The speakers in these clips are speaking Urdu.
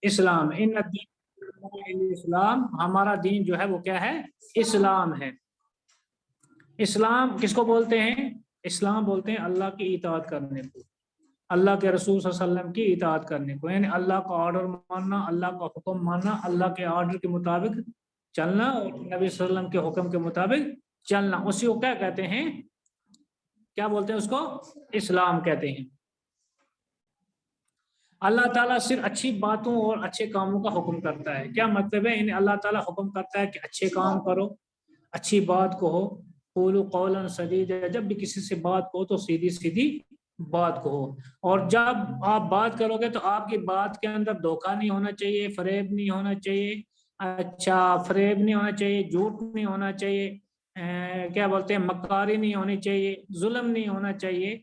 اسلام، ان الدین اسلام، ہمارا دین جو ہے وہ کیا ہے؟ اسلام ہے۔ اسلام کس کو بولتے ہیں؟ اسلام بولتے ہیں اللہ کی اطاعت کرنے کو، اللہ کے رسول صلی اللہ علیہ وسلم کی اطاعت کرنے کو، یعنی اللہ کا آرڈر ماننا، اللہ کا حکم ماننا، اللہ کے آرڈر کے مطابق چلنا اور نبی صلی اللہ علیہ وسلم کے حکم کے مطابق چلنا، اسی کو کیا کہتے ہیں؟ کیا بولتے ہیں اس کو؟ اسلام کہتے ہیں۔ اللہ تعالیٰ صرف اچھی باتوں اور اچھے کاموں کا حکم کرتا ہے۔ کیا مطلب ہے؟ یعنی اللہ تعالیٰ حکم کرتا ہے کہ اچھے کام کرو، اچھی بات کہو، قولوا قولا سدیدا، جب بھی کسی سے بات کہو تو سیدھی سیدھی بات کہو، اور جب آپ بات کرو گے تو آپ کی بات کے اندر دھوکہ نہیں ہونا چاہیے، فریب نہیں ہونا چاہیے، فریب نہیں ہونا چاہیے، جھوٹ نہیں ہونا چاہیے، کیا بولتے ہیں، مکاری نہیں ہونی چاہیے، ظلم نہیں ہونا چاہیے۔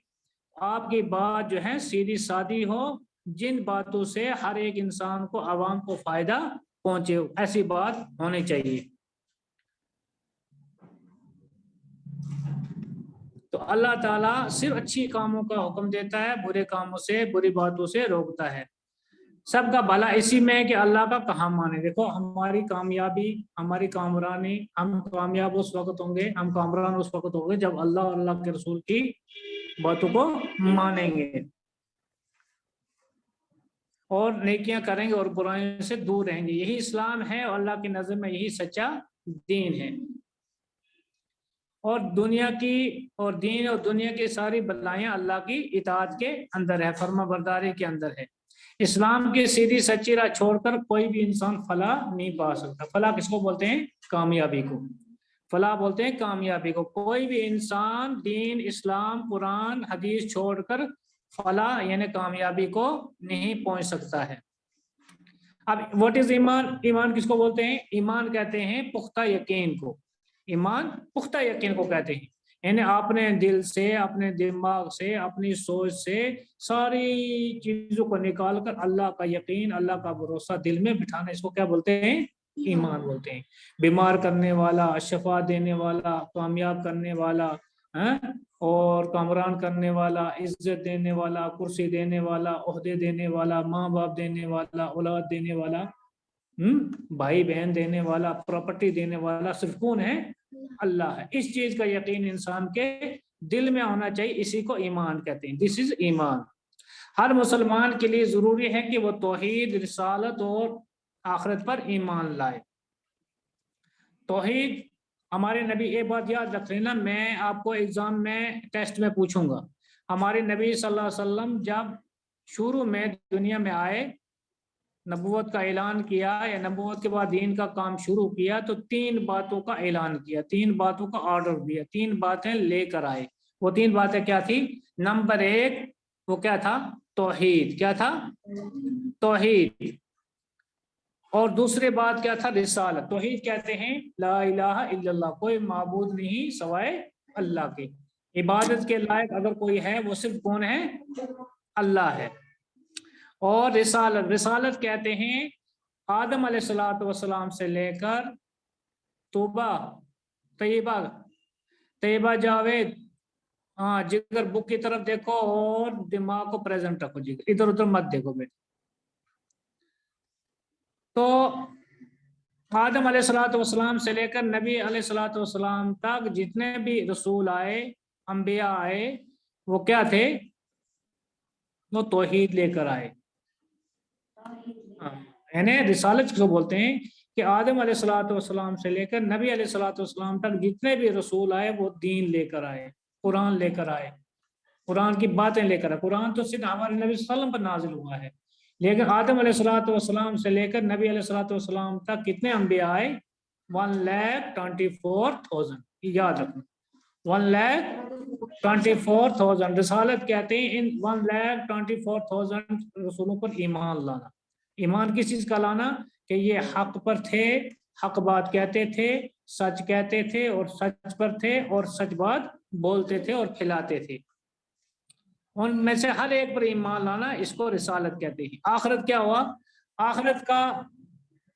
آپ کی بات جو ہے سیدھی سادی ہو، جن باتوں سے ہر ایک انسان کو، عوام کو فائدہ پہنچے، ایسی بات ہونی چاہیے۔ تو اللہ تعالیٰ صرف اچھی کاموں کا حکم دیتا ہے، برے کاموں سے، بری باتوں سے روکتا ہے۔ سب کا بھلا اسی میں ہے کہ اللہ کا کہاں مانے۔ دیکھو ہماری کامیابی، ہماری کامرانی، ہم کامیاب اس وقت ہوں گے، ہم کامران اس وقت ہوں گے جب اللہ اور اللہ کے رسول کی باتوں کو مانیں گے اور نیکیاں کریں گے اور برائیوں سے دور رہیں گے۔ یہی اسلام ہے اور اللہ کی نظر میں یہی سچا دین ہے۔ اور دنیا کی اور دین اور دنیا کی ساری بلائیاں اللہ کی اطاعت کے اندر ہے، فرما برداری کے اندر ہے۔ اسلام کی سیدھی سچی راہ چھوڑ کر کوئی بھی انسان فلاح نہیں پا سکتا۔ فلاح کس کو بولتے ہیں؟ کامیابی کو۔ فلاح بولتے ہیں کامیابی کو۔ کوئی بھی انسان دین، اسلام، قرآن، حدیث چھوڑ کر فلاح یعنی کامیابی کو نہیں پہنچ سکتا ہے۔ اب واٹ از ایمان؟ ایمان کس کو بولتے ہیں؟ ایمان کہتے ہیں پختہ یقین کو۔ ایمان پختہ یقین کو کہتے ہیں، یعنی اپنے دل سے، اپنے دماغ سے، اپنی سوچ سے ساری چیزوں کو نکال کر اللہ کا یقین، اللہ کا بھروسہ دل میں بٹھانا، اس کو کیا بولتے ہیں؟ ایمان بولتے ہیں۔ بیمار کرنے والا، شفا دینے والا، کامیاب کرنے والا، اور کامران کرنے والا، عزت دینے والا، کرسی دینے والا، عہدے دینے والا، ماں باپ دینے والا، اولاد دینے والا، بھائی بہن دینے والا، پراپرٹی دینے والا صرف کون ہے؟ اللہ ہے۔ اس چیز کا یقین انسان کے دل میں ہونا چاہیے، اسی کو ایمان کہتے ہیں۔ دس از ایمان۔ ہر مسلمان کے لیے ضروری ہے کہ وہ توحید، رسالت اور آخرت پر ایمان لائے۔ توحید، ہمارے نبی، ایک بات یاد رکھ لینا، میں آپ کو ایگزام میں، ٹیسٹ میں پوچھوں گا، ہمارے نبی صلی اللہ علیہ وسلم جب شروع میں دنیا میں آئے، نبوت کا اعلان کیا یا نبوت کے بعد دین کا کام شروع کیا، تو 3 باتوں کا اعلان کیا، 3 باتوں کا آرڈر دیا، 3 باتیں لے کر آئے۔ وہ 3 باتیں کیا تھی؟ نمبر 1 وہ کیا تھا؟ توحید۔ کیا تھا؟ توحید۔ اور دوسری بات کیا تھا؟ رسالت۔ توحید کہتے ہیں لا الہ الا اللہ، کوئی معبود نہیں سوائے اللہ کے، عبادت کے لائق اگر کوئی ہے وہ صرف کون ہے؟ اللہ ہے۔ اور رسالت، رسالت کہتے ہیں آدم علیہ السلام سے لے کر توبہ، طیبہ جاوید، جگر بک کی طرف دیکھو اور دماغ کو پریزنٹ رکھو، جگر ادھر ادھر مت دیکھو بیٹے۔ تو آدم علیہ السلام سے لے کر نبی علیہ السلام تک جتنے بھی رسول آئے، انبیاء آئے، وہ کیا تھے؟ وہ توحید لے کر آئے۔ یعنی رسالت کو بولتے ہیں کہ آدم علیہ السلام سے لے کر نبی علیہ السلام تک جتنے بھی رسول آئے وہ دین لے کر آئے، قرآن لے کر آئے، قرآن کی باتیں لے کر آئے۔ قرآن تو صرف ہمارے نبی صلی اللہ علیہ وسلم پر نازل ہوا ہے، لیکن آدم علیہ السلام سے لے کر نبی علیہ السلام تک کتنے انبیاء آئے؟ 1,24,000، یاد رکھنا، 1,24,000۔ رسالت کہتے ہیں ان 1,24,000 رسولوں پر ایمان لانا۔ ایمان کس چیز کا لانا؟ کہ یہ حق پر تھے، حق بات کہتے تھے، سچ کہتے تھے اور سچ پر تھے اور سچ بات بولتے تھے اور کھلاتے تھے۔ ان میں سے ہر ایک پر ایمان لانا، اس کو رسالت کہتے ہیں۔ آخرت کیا ہوا؟ آخرت کا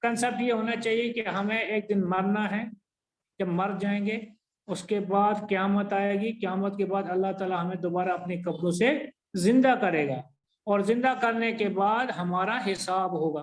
کنسپٹ یہ ہونا چاہیے کہ ہمیں ایک دن مرنا ہے، جب مر جائیں گے اس کے بعد قیامت آئے گی، قیامت کے بعد اللہ تعالیٰ ہمیں دوبارہ اپنی قبروں سے زندہ کرے گا، اور زندہ کرنے کے بعد ہمارا حساب ہوگا۔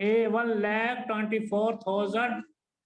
1,24,000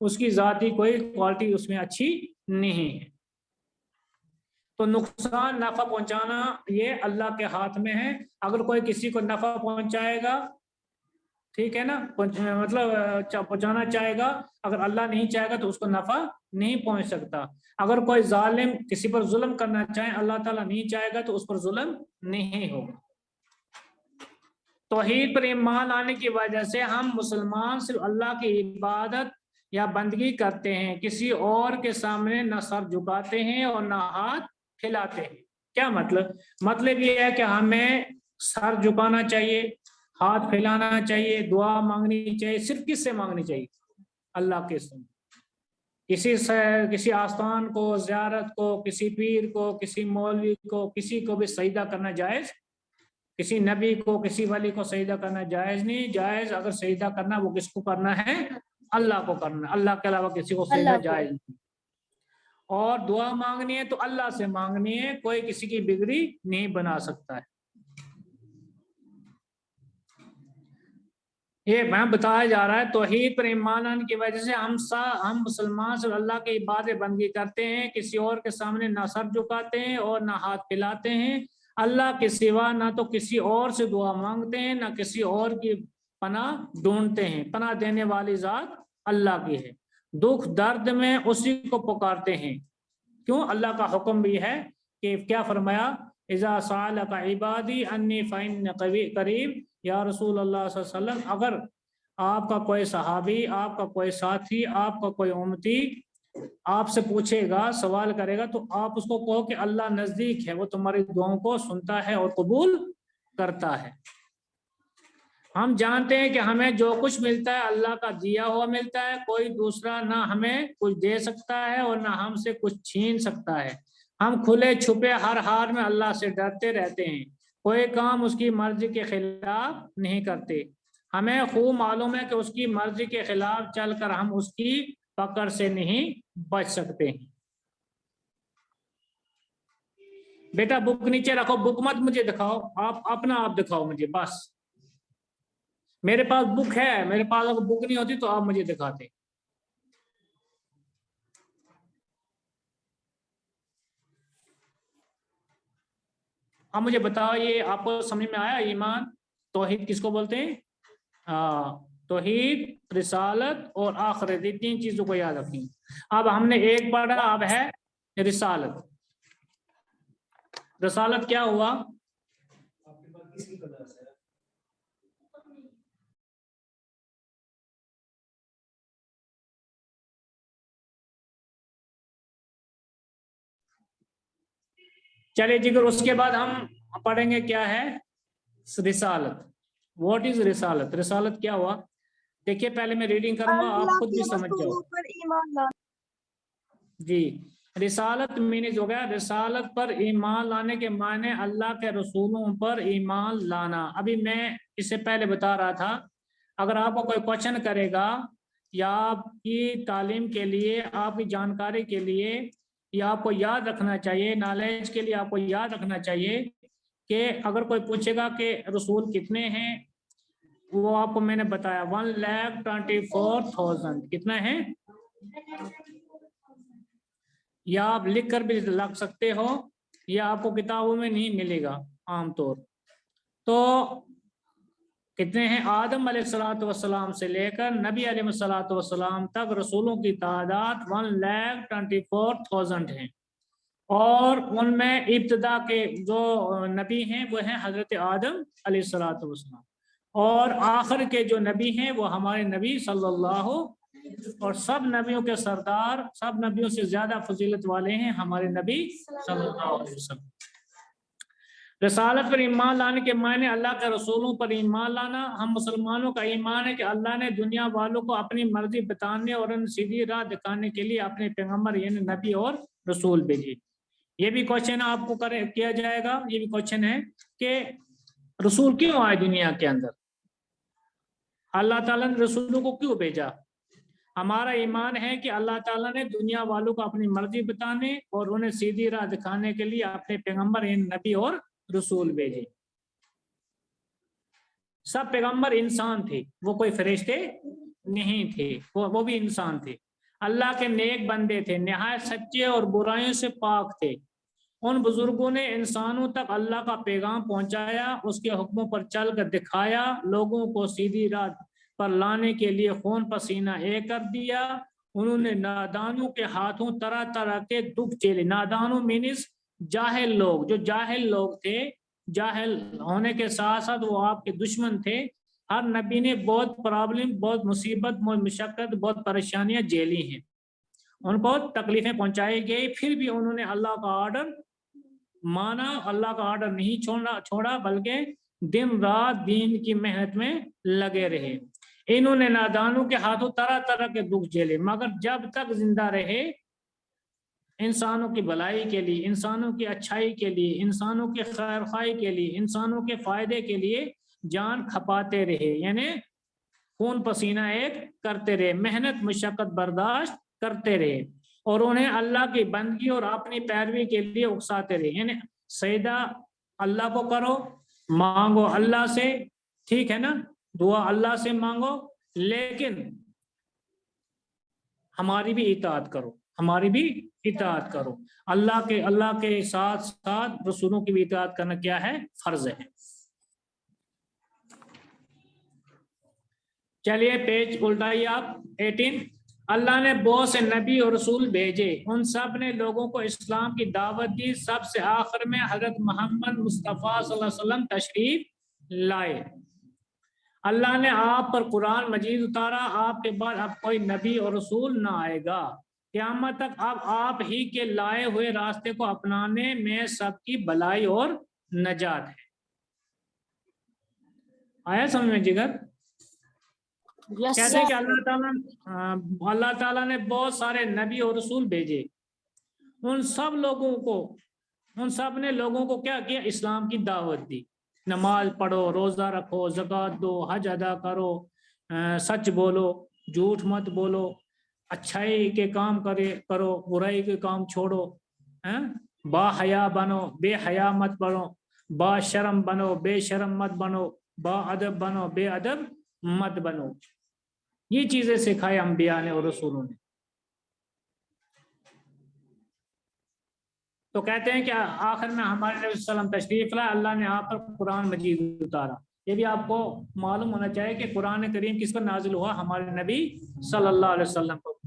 اس کی ذاتی کوئی کوالٹی اس میں اچھی نہیں ہے. تو نقصان نفع پہنچانا یہ اللہ کے ہاتھ میں ہے. اگر کوئی کسی کو نفع پہنچائے گا، ٹھیک ہے نا، مطلب پہنچانا چاہے گا، اگر اللہ نہیں چاہے گا تو اس کو نفع نہیں پہنچ سکتا. اگر کوئی ظالم کسی پر ظلم کرنا چاہے، اللہ تعالیٰ نہیں چاہے گا تو اس پر ظلم نہیں ہوگا. توحید پر ایمان لانے کی وجہ سے ہم مسلمان صرف اللہ کی عبادت یا بندگی کرتے ہیں، کسی اور کے سامنے نہ سر جھکاتے ہیں اور نہ ہاتھ پھیلاتے ہیں. کیا مطلب یہ ہے کہ ہمیں سر جھکانا چاہیے، ہاتھ پھیلانا چاہیے، دعا مانگنی چاہیے. صرف کس سے مانگنی چاہیے؟ اللہ کے سامنے. کسی آستان کو، زیارت کو، کسی پیر کو، کسی مولوی کو، کسی کو بھی سجدہ کرنا جائز، کسی نبی کو، کسی ولی کو سجدہ کرنا جائز نہیں. جائز اگر سجدہ کرنا وہ کس کو کرنا ہے؟ اللہ کو کرنا. اللہ کے علاوہ کسی کو سجدہ جائز نہیں. اور دعا مانگنی ہے تو اللہ سے مانگنی ہے، کوئی کسی کی بگڑی نہیں بنا سکتا ہے. یہ بتایا جا رہا ہے توحید پر ایمان لانے کی وجہ سے ہم مسلمان صرف اللہ کی عبادت بندگی کرتے ہیں، کسی اور کے سامنے نہ سر جھکاتے ہیں اور نہ ہاتھ پھیلاتے ہیں. اللہ کے سوا نہ تو کسی اور سے دعا مانگتے ہیں، نہ کسی اور کی پناہ ڈھونڈتے ہیں. پناہ دینے والی ذات اللہ کی ہے. دکھ درد میں اسی کو پکارتے ہیں. کیوں؟ اللہ کا حکم بھی ہے کہ کیا فرمایا؟ اذا سألک عبادی انی فإنی قریب. یا رسول اللہ صلی اللہ علیہ وسلم، اگر آپ کا کوئی صحابی، آپ کا کوئی ساتھی، آپ کا کوئی امتی آپ سے پوچھے گا، سوال کرے گا، تو آپ اس کو کہو کہ اللہ نزدیک ہے، وہ تمہاری دعاؤں کو سنتا ہے اور قبول کرتا ہے. ہم جانتے ہیں کہ ہمیں جو کچھ ملتا ہے اللہ کا دیا ہوا ملتا ہے. کوئی دوسرا نہ ہمیں کچھ دے سکتا ہے اور نہ ہم سے کچھ چھین سکتا ہے. ہم کھلے چھپے ہر حال میں اللہ سے ڈرتے رہتے ہیں، کوئی کام اس کی مرضی کے خلاف نہیں کرتے. ہمیں خوب معلوم ہے کہ اس کی مرضی کے خلاف چل کر ہم اس کی پکڑ سے نہیں بچ سکتے ہیں. بیٹا بک نیچے رکھو، بک مت مجھے دکھاؤ، آپ دکھاؤ مجھے. بس میرے پاس بک ہے، میرے پاس اگر بک نہیں ہوتی تو آپ مجھے دکھاتے. اب مجھے بتاؤ، یہ آپ کو سمجھ میں آیا؟ ایمان توحید کس کو بولتے ہیں؟ توحید، رسالت اور آخرت، یہ تین چیزوں کو یاد رکھیں. اب ہم نے ایک پڑھا، اب ہے رسالت. رسالت کیا ہوا؟ چلے جی، اس کے بعد ہم پڑھیں گے کیا ہے رسالت. واٹ از رسالت؟ رسالت کیا ہوا؟ دیکھیے پہلے میں ریڈنگ کروں گا، آپ خود بھی سمجھ جاؤ. جی، رسالت مینز ہو گیا، رسالت پر ایمان لانے کے معنی اللہ کے رسولوں پر ایمان لانا. ابھی میں اس سے پہلے بتا رہا تھا، اگر آپ کو کوئی کوشچن کرے گا یا آپ کی تعلیم کے لیے، آپ کی جانکاری کے لیے، یا آپ کو یاد رکھنا چاہیے، نالج کے لیے آپ کو یاد رکھنا چاہیے کہ اگر کوئی پوچھے گا کہ رسول کتنے ہیں، وہ آپ کو میں نے بتایا 1,24,000 کتنا ہے، یا آپ لکھ کر بھی لگ سکتے ہو، یا آپ کو کتابوں میں نہیں ملے گا عام طور. تو کتنے ہیں؟ آدم علیہ السلام سے لے کر نبی علیہ السلام تک رسولوں کی تعداد 1,24,000 ہیں. اور ان میں ابتدا کے جو نبی ہیں وہ ہیں حضرت آدم علیہ السلام، اور آخر کے جو نبی ہیں وہ ہمارے نبی صلی اللہ، اور سب نبیوں کے سردار، سب نبیوں سے زیادہ فضیلت والے ہیں ہمارے نبی صلی اللہ علیہ وسلم. رسالت پر ایمان لانے کے معنی اللہ کے رسولوں پر ایمان لانا. ہم مسلمانوں کا ایمان ہے کہ اللہ نے دنیا والوں کو اپنی مرضی بتانے اور ان سیدھی راہ دکھانے کے لیے اپنے پیغمبر یعنی نبی اور رسول بھیجے. یہ بھی کوشچن آپ کو کیا جائے گا، یہ بھی کوشچن ہے کہ رسول کیوں آئے دنیا کے اندر؟ اللہ تعالیٰ نے رسولوں کو کیوں بھیجا؟ ہمارا ایمان ہے کہ اللہ تعالیٰ نے دنیا والوں کو اپنی مرضی بتانے اور انہیں سیدھی راہ دکھانے کے لیے اپنے پیغمبر یعنی نبی اور رسول بھیجے. سب پیغمبر انسان تھے، وہ کوئی فرشتے نہیں تھے، وہ بھی انسان تھے. اللہ کے نیک بندے تھے، نہایت سچے اور برائیوں سے پاک تھے۔ ان بزرگوں نے انسانوں تک اللہ کا پیغام پہنچایا، اس کے حکموں پر چل کر دکھایا، لوگوں کو سیدھی راہ پر لانے کے لیے خون پسینہ ایک کر دیا۔ انہوں نے نادانوں کے ہاتھوں طرح طرح کے دکھ جھیلے۔ نادانوں مینس جاہل لوگ، جو جاہل لوگ تھے، جاہل ہونے کے ساتھ ساتھ وہ آپ کے دشمن تھے۔ ہر نبی نے بہت پرابلم، بہت مصیبت، بہت مشقت، بہت پریشانیاں جھیلی ہیں، ان کو تکلیفیں پہنچائی گئی، پھر بھی انہوں نے اللہ کا آرڈر مانا، اللہ کا آرڈر نہیں چھوڑا بلکہ دن رات دین کی محنت میں لگے رہے۔ انہوں نے نادانوں کے ہاتھوں طرح طرح کے دکھ جھیلے، مگر جب تک زندہ رہے انسانوں کی بھلائی کے لیے، انسانوں کی اچھائی کے لیے، انسانوں کی خیر خواہی کے لیے، انسانوں کے فائدے کے لیے جان کھپاتے رہے، یعنی خون پسینہ ایک کرتے رہے، محنت مشقت برداشت کرتے رہے، اور انہیں اللہ کی بندگی اور اپنی پیروی کے لیے اکساتے رہے۔ یعنی سجدہ اللہ کو کرو، مانگو اللہ سے، ٹھیک ہے نا، دعا اللہ سے مانگو، لیکن ہماری بھی اطاعت کرو، ہماری بھی اطاعت کرو۔ اللہ کے ساتھ ساتھ رسولوں کی بھی اطاعت کرنا کیا ہے؟ فرض ہے۔ چلیے پیج الٹائیے آپ 18۔ اللہ نے بہت سے نبی اور رسول بھیجے، ان سب نے لوگوں کو اسلام کی دعوت دی، سب سے آخر میں حضرت محمد مصطفیٰ صلی اللہ علیہ وسلم تشریف لائے۔ اللہ نے آپ پر قرآن مجید اتارا، آپ کے بعد اب کوئی نبی اور رسول نہ آئے گا، قیامت تک اب آپ ہی کے لائے ہوئے راستے کو اپنانے میں سب کی بھلائی اور نجات ہے۔ آیا سمجھ میں جگر؟ کہتے ہیں کہ اللہ تعالیٰ نے بہت سارے نبی اور رسول بھیجے، ان سب نے لوگوں کو کیا کیا؟ اسلام کی دعوت دی، نماز پڑھو، روزہ رکھو، زکوٰۃ دو، حج ادا کرو، سچ بولو، جھوٹ مت بولو، اچھائی کے کام کرو، برائی کے کام چھوڑو، با حیا بنو، بے حیا مت بنو، با شرم بنو، بے شرم مت بنو، با ادب بنو، بے ادب مت بنو۔ یہ چیزیں سکھائے انبیاء نے اور رسولوں نے۔ تو کہتے ہیں کہ آخر میں ہمارے نبی صلی اللہ علیہ وسلم تشریف لائے، اللہ نے آپ پر قرآن مجید اتارا۔ یہ بھی آپ کو معلوم ہونا چاہیے کہ قرآن کریم کس پر نازل ہوا؟ ہمارے نبی صلی اللہ علیہ وسلم پر۔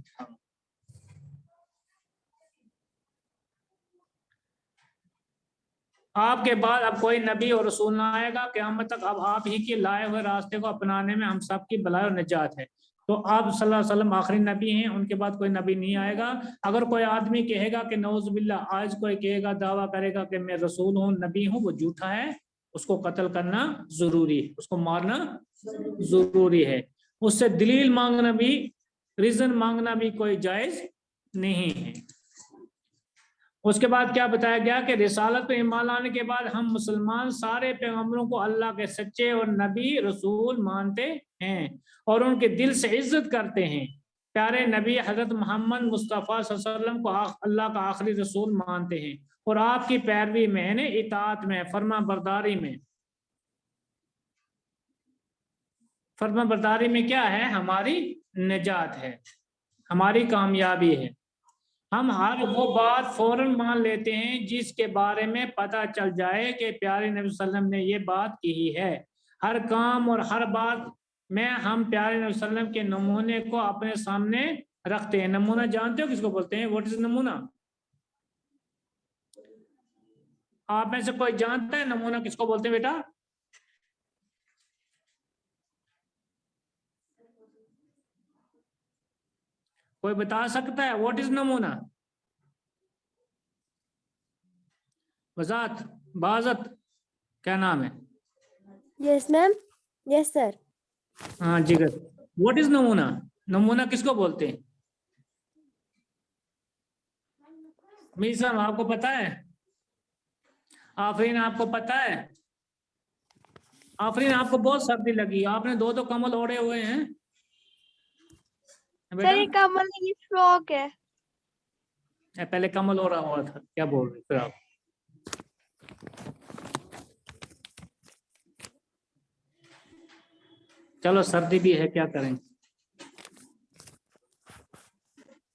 آپ کے بعد اب کوئی نبی اور رسول نہ آئے گا، قیامت تک اب آپ ہی کے لائے ہوئے راستے کو اپنانے میں ہم سب کی بھلائی اور نجات ہے۔ تو آپ صلی اللہ علیہ وسلم آخری نبی ہیں، ان کے بعد کوئی نبی نہیں آئے گا۔ اگر کوئی آدمی کہے گا کہ نعوذ باللہ، آج کوئی کہے گا، دعویٰ کرے گا کہ میں رسول ہوں، نبی ہوں، وہ جھوٹا ہے، اس کو قتل کرنا ضروری ہے، اس کو مارنا ضروری ہے، اس سے دلیل مانگنا بھی، ریزن مانگنا بھی کوئی جائز نہیں ہے۔ اس کے بعد کیا بتایا گیا کہ رسالت پہ ایمان لانے کے بعد ہم مسلمان سارے پیغمبروں کو اللہ کے سچے اور نبی رسول مانتے ہیں اور ان کے دل سے عزت کرتے ہیں۔ پیارے نبی حضرت محمد مصطفیٰ صلی اللہ علیہ وسلم کو اللہ کا آخری رسول مانتے ہیں اور آپ کی پیروی میں، یعنی اطاعت میں، فرما برداری میں۔ فرما برداری میں کیا ہے؟ ہماری نجات ہے، ہماری کامیابی ہے۔ ہم ہر وہ بات فوراً مان لیتے ہیں جس کے بارے میں پتہ چل جائے کہ پیارے نبی صلی اللہ علیہ وسلم نے یہ بات کی ہے۔ ہر کام اور ہر بات میں ہم پیارے نبی صلی اللہ علیہ وسلم کے نمونے کو اپنے سامنے رکھتے ہیں۔ نمونہ جانتے ہو کس کو بولتے ہیں؟ واٹ از نمونہ؟ آپ میں سے کوئی جانتا ہے نمونہ کس کو بولتے ہیں بیٹا؟ کوئی بتا سکتا ہے واٹ از نمونہ؟ وضاحت، بازت، کیا نام ہے؟ یس میم، یس سر۔ ہاں جگر، واٹ از نمونہ؟ نمونہ کس کو بولتے ہیں؟ میر صاحب آپ کو پتا ہے؟ آفرین آپ کو پتا ہے؟ آفرین آپ کو بہت سردی لگی، آپ نے دو کمبل اوڑے ہوئے ہیں سر یہ کمل نہیں، یہ فراک ہے۔ پہلے کمل اوڑا ہوا تھا، کیا بول رہے پھر آپ؟ چلو سردی بھی ہے، کیا کریں۔